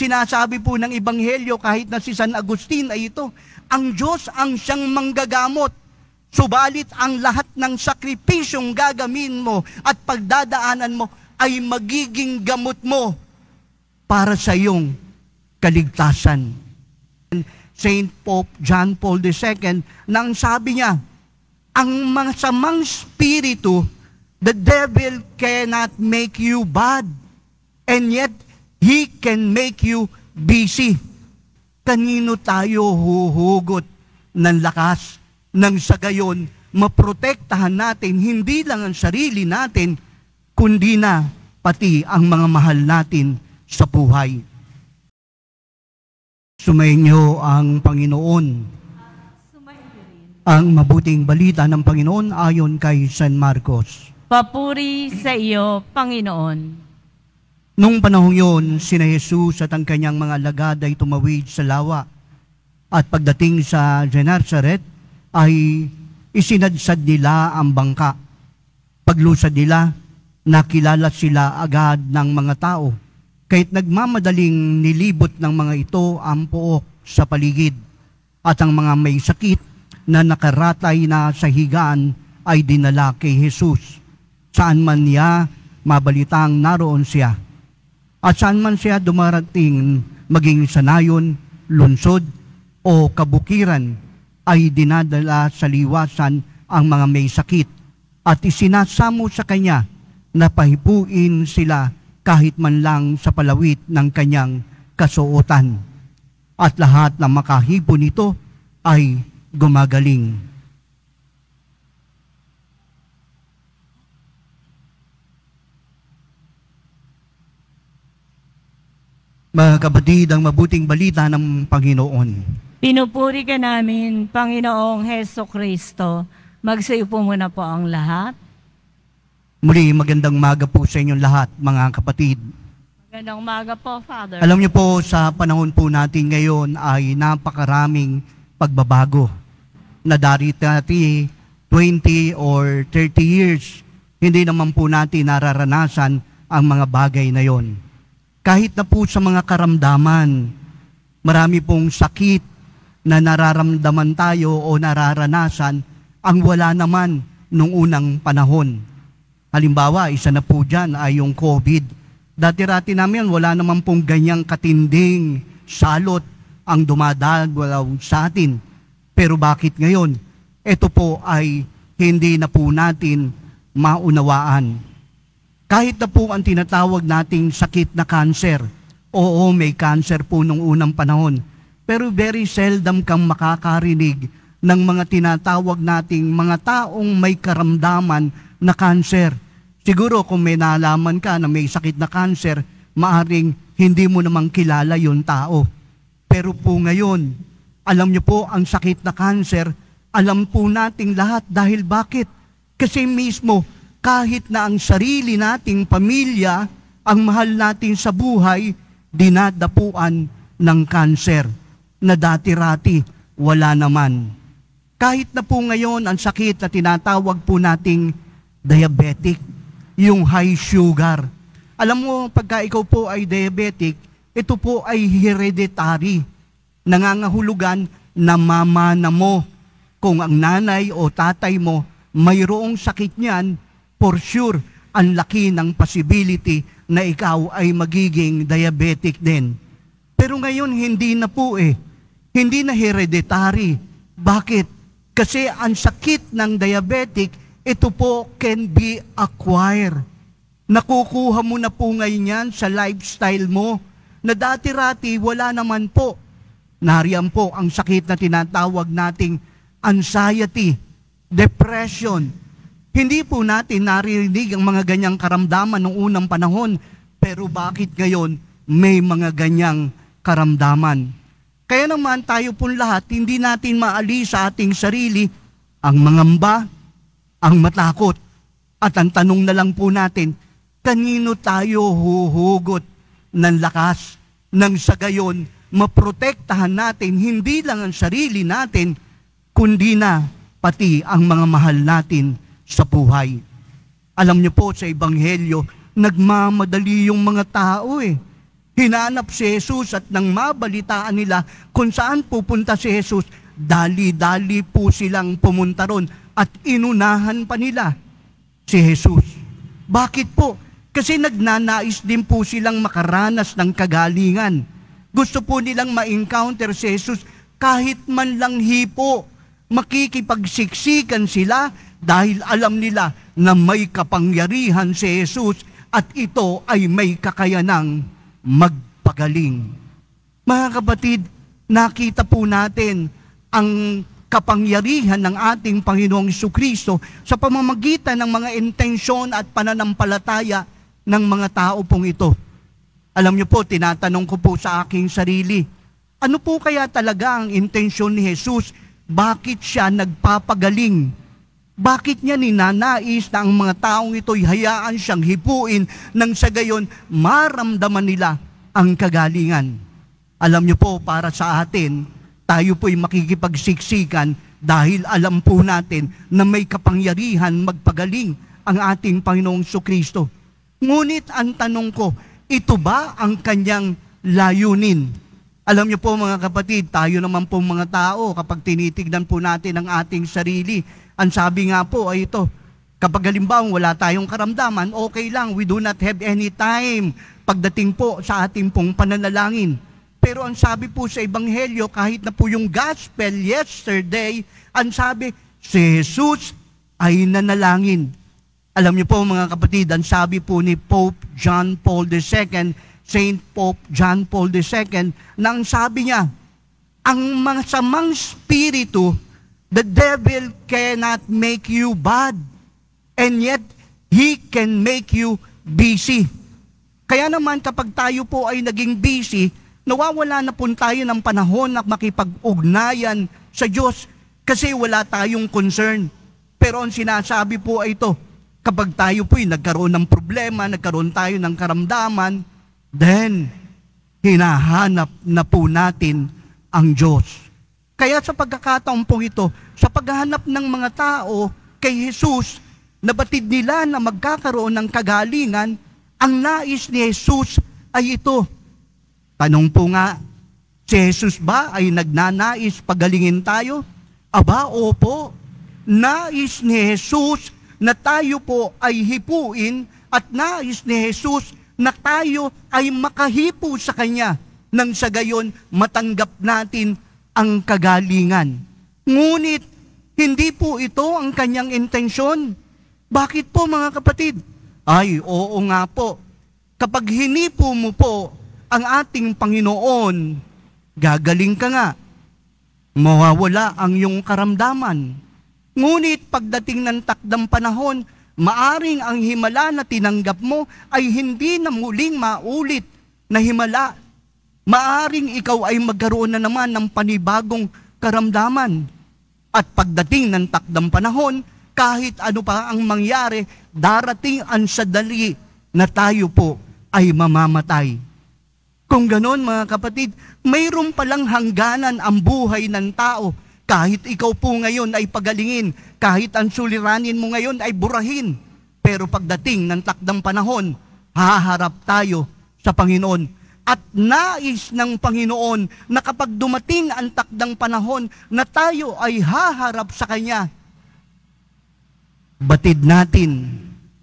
Sinasabi po ng Ebanghelyo kahit na si San Agustin ay ito, ang Diyos ang siyang manggagamot. Subalit ang lahat ng sakripisyong gagamin mo at pagdadaanan mo ay magiging gamot mo para sa iyong kaligtasan. Saint Pope John Paul II, nang sabi niya, ang masamang spiritu, the devil cannot make you bad, and yet he can make you busy. Kanino tayo huhugot ng lakas? Nang sa gayon, maprotektahan natin hindi lang ang sarili natin, kundi na pati ang mga mahal natin sa buhay. Sumainyo ang Panginoon. Ang mabuting balita ng Panginoon ayon kay San Marcos. Papuri sa iyo, Panginoon. Nung panahong yun, sina Jesus at ang kanyang mga alagad ay tumawid sa lawa. At pagdating sa Gennesaret, ay isinadsad nila ang bangka. Paglusad nila, nakilala sila agad ng mga tao. Kahit nagmamadaling nilibot ng mga ito ang pook sa paligid. At ang mga may sakit na nakaratay na sa higaan ay dinala kay Jesus. Saan man niya mabalitang naroon siya. At saan man siya dumarating, maging sanayon, lungsod o kabukiran, ay dinadala sa liwasan ang mga may sakit at isinasamo sa kanya na pahipuin sila kahit man lang sa palawit ng kanyang kasuotan. At lahat ng makahipo nito ay gumagaling. Mga kapatid, ang mabuting balita ng Panginoon. Pinupuri ka namin, Panginoong Heso Kristo. Magsayo po muna po ang lahat. Muli, magandang umaga po sa inyong lahat, mga kapatid. Magandang umaga po, Father. Alam niyo po, sa panahon po natin ngayon ay napakaraming pagbabago. Na dati 20 or 30 years, hindi naman po natin nararanasan ang mga bagay na yon. Kahit na po sa mga karamdaman, marami pong sakit na nararamdaman tayo o nararanasan ang wala naman nung unang panahon. Halimbawa, isa na po dyan ay yung COVID. Dati-rati namin wala naman pong ganyang katinding salot ang dumadagwalaw sa atin. Pero bakit ngayon? Ito po ay hindi na po natin maunawaan. Kahit na po ang tinatawag nating sakit na cancer, oo, may cancer po nung unang panahon. Pero very seldom kang makakarinig ng mga tinatawag nating mga taong may karamdaman na cancer. Siguro kung may nalaman ka na may sakit na cancer, maaring hindi mo namang kilala yung tao. Pero po ngayon, alam niyo po ang sakit na cancer, alam po nating lahat dahil bakit? Kasi mismo kahit na ang sarili nating pamilya, ang mahal natin sa buhay, dinadapuan ng cancer na dati-rati wala naman. Kahit na po ngayon ang sakit na tinatawag po nating diabetic, yung high sugar. Alam mo, pagka ikaw po ay diabetic, ito po ay hereditary. Nangangahulugan na mamana mo. Kung ang nanay o tatay mo mayroong sakit niyan, for sure, ang laki ng possibility na ikaw ay magiging diabetic din. Pero ngayon, hindi na po Hindi na hereditary. Bakit? Kasi ang sakit ng diabetic, ito po can be acquired. Nakukuha mo na po ngayon yan sa lifestyle mo, na dati-rati wala naman po. Nariyan po ang sakit na tinatawag nating anxiety, depression. Hindi po natin naririnig ang mga ganyang karamdaman noong unang panahon, pero bakit ngayon may mga ganyang karamdaman? Kaya naman tayo pong lahat, hindi natin maalis sa ating sarili ang mangamba, ang matakot. At ang tanong na lang po natin, kanino tayo huhugot ng lakas? Nang sa gayon, maprotektahan natin hindi lang ang sarili natin, kundi na pati ang mga mahal natin sa buhay. Alam niyo po sa Ebanghelyo, nagmamadali yung mga tao Hinanap si Jesus at nang mabalitaan nila kung saan pupunta si Jesus, dali-dali po silang pumunta ron at inunahan pa nila si Jesus. Bakit po? Kasi nagnanais din po silang makaranas ng kagalingan. Gusto po nilang ma-encounter si Jesus kahit man lang hipo. Makikipagsiksikan sila dahil alam nila na may kapangyarihan si Jesus at ito ay may kakayanang magpagaling. Mga kapatid, nakita po natin ang kapangyarihan ng ating Panginoong Jesucristo sa pamamagitan ng mga intensyon at pananampalataya ng mga tao pong ito. Alam niyo po, tinatanong ko po sa aking sarili, ano po kaya talaga ang intensyon ni Jesus? Bakit siya nagpapagaling? Bakit niya ninanais na ang mga taong ito'y hayaan siyang hipuin nang sa gayon maramdaman nila ang kagalingan? Alam niyo po, para sa atin, tayo po'y makikipagsiksikan dahil alam po natin na may kapangyarihan magpagaling ang ating Panginoong Jesucristo. Ngunit ang tanong ko, ito ba ang kanyang layunin? Alam niyo po mga kapatid, tayo naman po mga tao, kapag tinitignan po natin ang ating sarili, ang sabi nga po ay ito, kapag halimbawa wala tayong karamdaman, okay lang, we do not have any time pagdating po sa ating pong pananalangin. Pero ang sabi po sa Ebanghelyo, kahit na po yung gospel yesterday, ang sabi, si Jesus ay nanalangin. Alam niyo po mga kapatid, ang sabi po ni Pope John Paul II, Saint Pope John Paul II, na ang sabi niya, ang masamang spiritu, the devil cannot make you bad, and yet he can make you busy. Kaya naman kapag tayo po ay naging busy, nawawala na po tayo ng panahon na makipag-ugnayan sa Diyos kasi wala tayong concern. Pero ang sinasabi po ay ito, kapag tayo po ay nagkaroon ng problema, nagkaroon tayo ng karamdaman, then hinahanap na po natin ang Diyos. Kaya sa pagkakataon po ito, sa paghahanap ng mga tao kay Jesus, nabatid nila na magkakaroon ng kagalingan, ang nais ni Jesus ay ito. Tanong po nga, si Jesus ba ay nagnanais pagalingin tayo? Aba, opo. Nais ni Jesus na tayo po ay hipuin at nais ni Jesus na tayo ay makahipo sa Kanya nang sa gayon matanggap natin ang kagalingan. Ngunit, hindi po ito ang kanyang intensyon. Bakit po mga kapatid? Ay, oo nga po. Kapag hinipo mo po ang ating Panginoon, gagaling ka nga. Mawawala ang iyong karamdaman. Ngunit pagdating ng takdang panahon, maaring ang himala na tinanggap mo ay hindi na muling maulit na himala. Maaring ikaw ay magkaroon na naman ng panibagong karamdaman. At pagdating ng takdang panahon, kahit ano pa ang mangyari, darating ang sandali na tayo po ay mamamatay. Kung ganon mga kapatid, mayroon palang hangganan ang buhay ng tao. Kahit ikaw po ngayon ay pagalingin, kahit ang suliranin mo ngayon ay burahin. Pero pagdating ng takdang panahon, haharap tayo sa Panginoon. At nais ng Panginoon na kapag dumating ang takdang panahon na tayo ay haharap sa Kanya, batid natin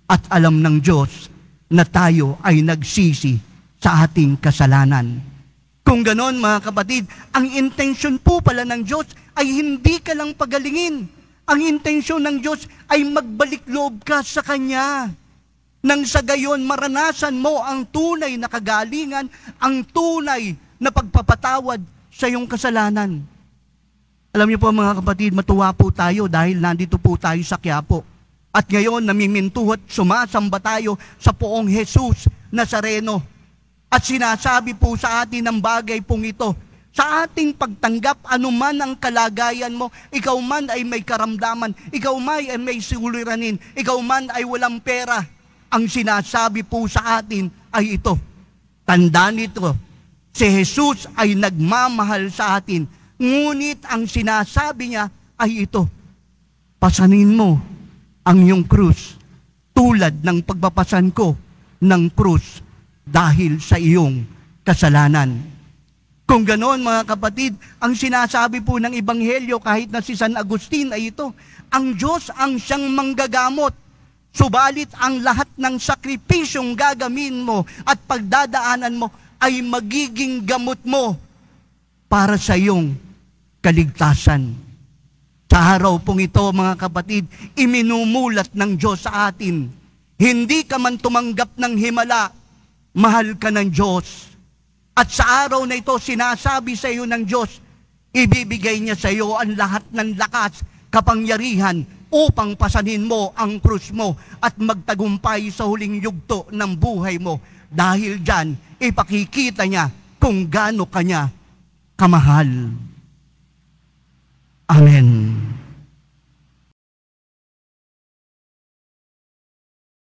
at alam ng Diyos na tayo ay nagsisi sa ating kasalanan. Kung ganon mga kapatid, ang intensyon po pala ng Diyos ay hindi ka lang pagalingin. Ang intensyon ng Diyos ay magbalik loob ka sa Kanya. Nang sa gayon maranasan mo ang tunay na kagalingan, ang tunay na pagpapatawad sa iyong kasalanan. Alam niyo po mga kapatid, matuwa po tayo dahil nandito po tayo sa Quiapo. At ngayon namimintuho at sumasamba tayo sa poong Jesus Nazareno. At sinasabi po sa atin ang bagay pong ito, sa ating pagtanggap, anuman ang kalagayan mo, ikaw man ay may karamdaman, ikaw man ay may suliranin, ikaw man ay walang pera, ang sinasabi po sa atin ay ito. Tandaan nito, si Jesus ay nagmamahal sa atin. Ngunit ang sinasabi niya ay ito, pasanin mo ang iyong krus tulad ng pagpapasan ko ng krus dahil sa iyong kasalanan. Kung ganoon mga kapatid, ang sinasabi po ng Ebanghelyo kahit na si San Agustin ay ito, ang Diyos ang siyang manggagamot, subalit ang lahat ng sakripisyong gagamin mo at pagdadaanan mo ay magiging gamot mo para sa iyong kaligtasan. Sa araw pong ito mga kapatid, iminumulat ng Diyos sa atin, hindi ka man tumanggap ng himala, mahal ka ng Diyos. At sa araw na ito, sinasabi sa iyo ng Diyos, ibibigay niya sa iyo ang lahat ng lakas, kapangyarihan, upang pasanin mo ang krus mo at magtagumpay sa huling yugto ng buhay mo. Dahil dyan, ipakikita niya kung gaano kanya kamahal. Amen.